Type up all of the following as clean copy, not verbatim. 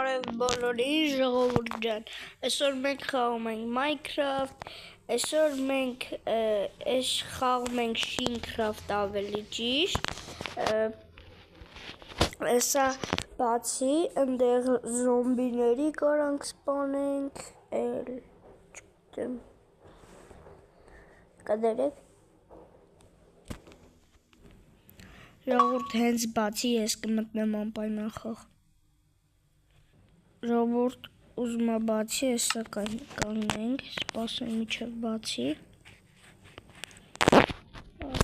Բարև բոլորին, ժողովուրդ ջան, այսօր մենք խաղում ենք Minecraft, այսօր մենք խաղում ենք Shinecraft ավելի ճիշտ, Սա բացի, ընդեղ զոմբիների կարանք սպանենք, չգիտեմ, կդերեք, ժողովուրդ հենց բացի ես կմտնեմ անպայման խաղ, ժողովուրդ ուզում է բացի, հեսա կանգնենք, սպասենք մինչև բացի,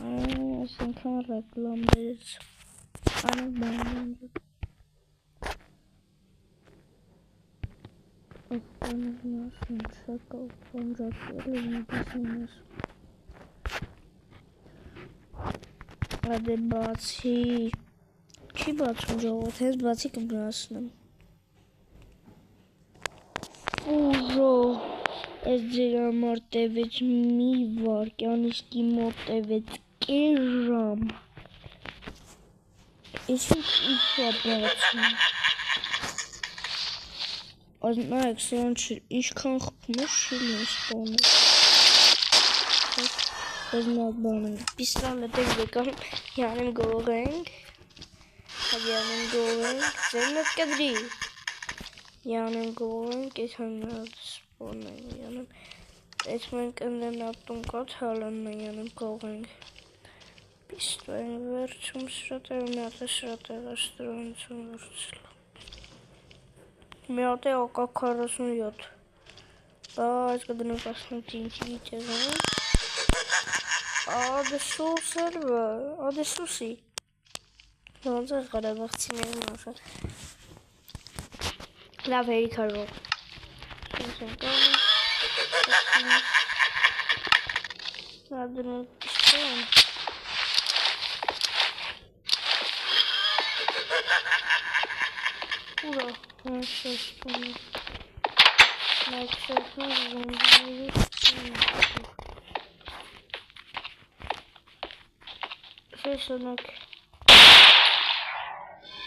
այսինքն ռեկլամներից անենք բանանջը, Ախտանով նասն շակա վանջակել եմ դիսին ես, Ադե բացի, չի բացում ժողովուրդ, հենց բացի կմնասնեմ, Ուժո, ես ձեր համար տևեց մի վարկյան, իսկի մոտ տևեց կես ժամ, ինչ է բացում, այս նայեք սրան ինչքան խփում է շիլն է սպանում, ես նակ բան եմ, պիսրանը տեղ եկան, յանեմ գողենք, ձերնըտ կդրի, յանեմ գողենք, ես հաննատ սպոնենք, յանեմ, ես մենք ընդեմ ապտում կաց հալանն յանեմ գողենք, պիսրան վերջում սրատեղ, միատե սրատեղ աստրոնցում վերցլա, միատե ակա 47, բայց կդնենք ասնոց ինցի վիճեղան, ադե սուսերվը, ադե սուսի, ոնց է կարավաղցիներ մասը, լավ հերի կարող, ես եմ կողմ, ադնենք իսպոն, ուրա, հանսը սպոն, մայքսերքն զոմբիների սպոն, Սեսոնակ,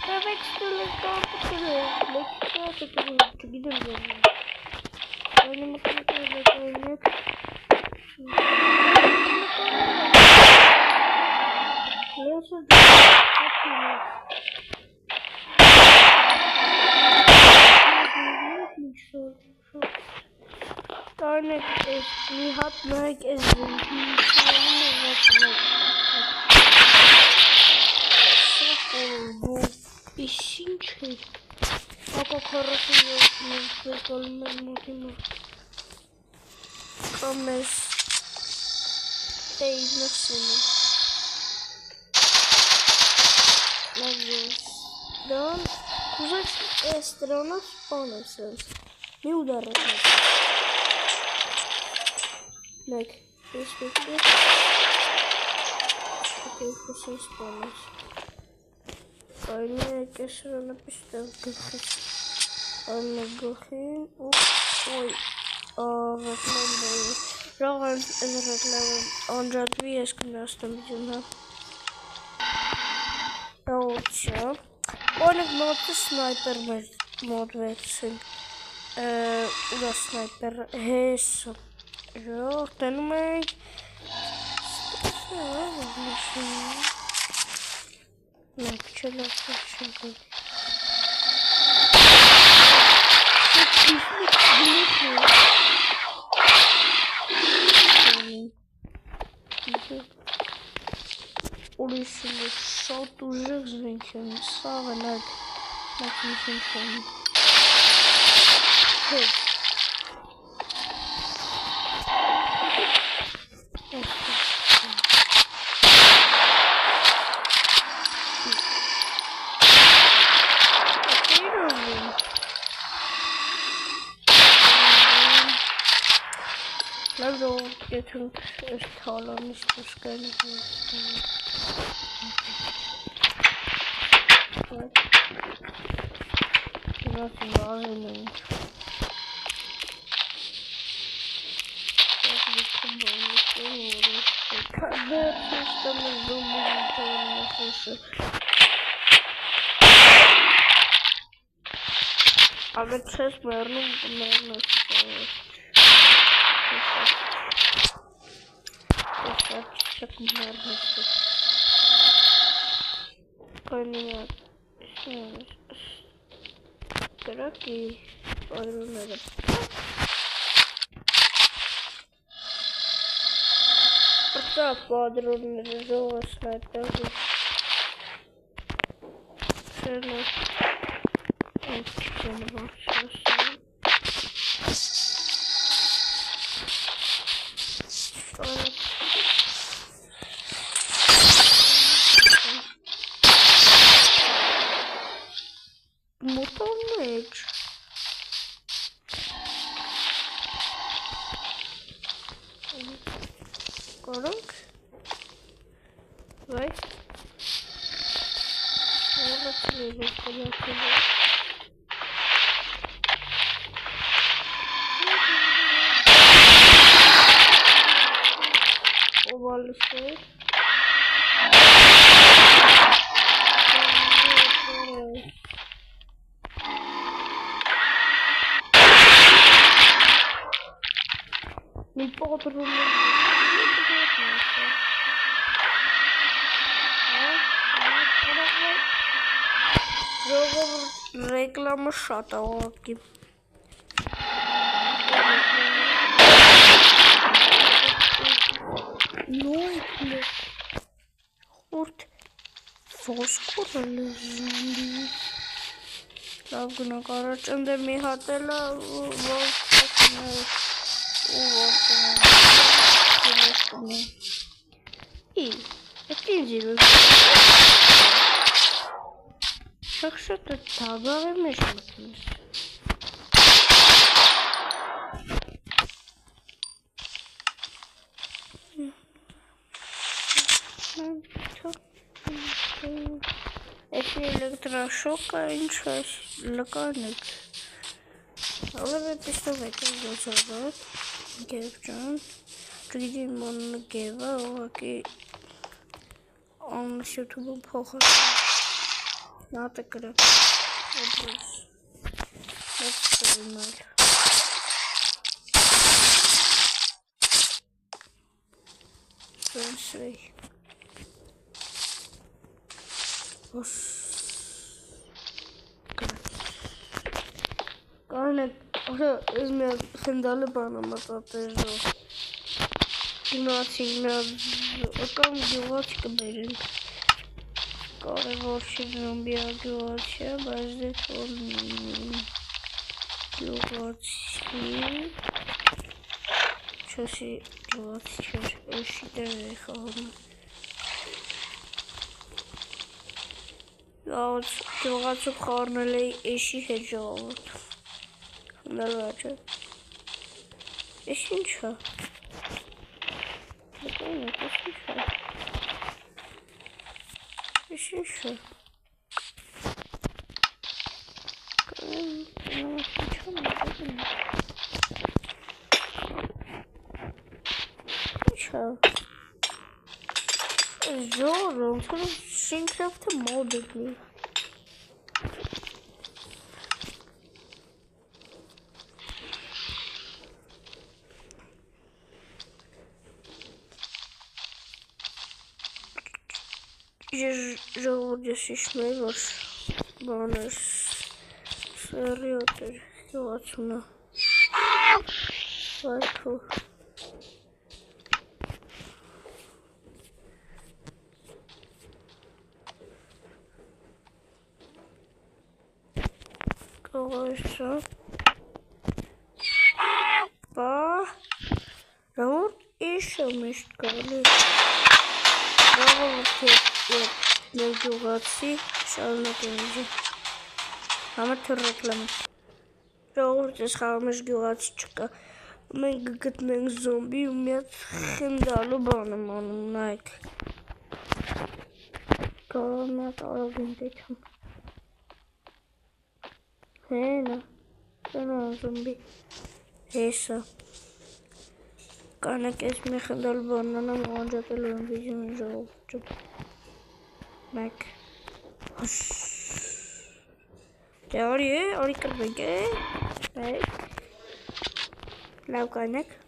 Հավեք ստուլը կապտուրը, լեքսատը կրում, չգիդեմ զորում, Այնը մկրտը լեկայնեք, Լեսը Տարնեք ես, մի հատ նայք ես Ինչ է, ակա 47 վեկալում էր մոտի մոտ, կամ ես տեյ նսում է, նազես, դան, կուզեք ես տրոնով սպան եմ սենց, մի ուդար եմ հետ, մեկ, ես վեկել, կուսեն սպան ես, Այնը կեսրանը պիշտեղ գլխից, այնը գլխին, ոյ, ռեկլամ բայը, ռաղ այս ռեկլամը անջատվի ես կմնաստեմ բիջուն, Ահոցյա, բանեք մոտը սնայպեր մոտ վերցին, ուրա սնայպեր հեսը, ժող, տենում ենք, Մենք չլացող շնգոլ։ Ուրիշում է շատ ուժեղ զվենք եմ, սաղը նակ մակնիշին չոնում։ Հետ։ Լավ եթե այս թալանից դուրս գալիս Նասին արել ենք Աբետ չես մեռնում, մեռնես չեք մեռնես կայնիմատ կրակի պայրուները պրծա պադրոնները ժողասն այդտեղի շերնոց այդ ճնվար չասին մոտան մեջ կարանք վայ որացլի հեստանյակել Ovallısı. Mi padrone. Reklamı şata o gibi. Նույնն է, ուրդ ոսկորը լզունդի, լավ գնակ առաջ ընդեր մի հատելը ոսկորը ու ոսկորը էտ ինձիր շախշատը թագավ է մեջ մտնես Если электрошока, ничего, лаканик. Але представляете, что это? Гевчан. Тридин мон гева, оки. Он все тубу похож. Надо крак. Вопрос. Это нормально. Сенсей. Կարնեք, ես մի խնդալը բանը մտատեժով գնացինք մի կամ գյուղաց կբերենք կարևոր չի զոմբիա գյուղացի է, բայց դե թոլ գյուղացի չասի գյուղացի չեր, էշի դեր է խաղում Գյուղացու խառնել էի էշի հետ ժողովուրդ Նալվա չէ Էս ինչ է Էս ինչ է Ինչ է Ժողը, ոնց Շինքրաֆթը մոդ է գլի Ժողովուրդ ես իշում էի, որ բանես սերի ոտեր գյուղացունը վայքով Կողայսա Բա Ժողովուրդ իշը միշտ կալի Ժողովուրդ Մեր գյուղացի շարունակ են ուզի Համը թր ռեկլամը Ժողովուրդ ես խաղում ես գյուղացի չկա Մենք գտնենք զոմբի ու միած խնդալու բան եմ անում նայք Կարող միատ արագին դեթում Հենա Հենա զոմբի Հեսա Կանեք ես մի խնդալու բան անամ ու անջատելու եմ վիզյուն ժողովուրդ Մեկ Դե արի կռվենք է։ Լավ կանեք։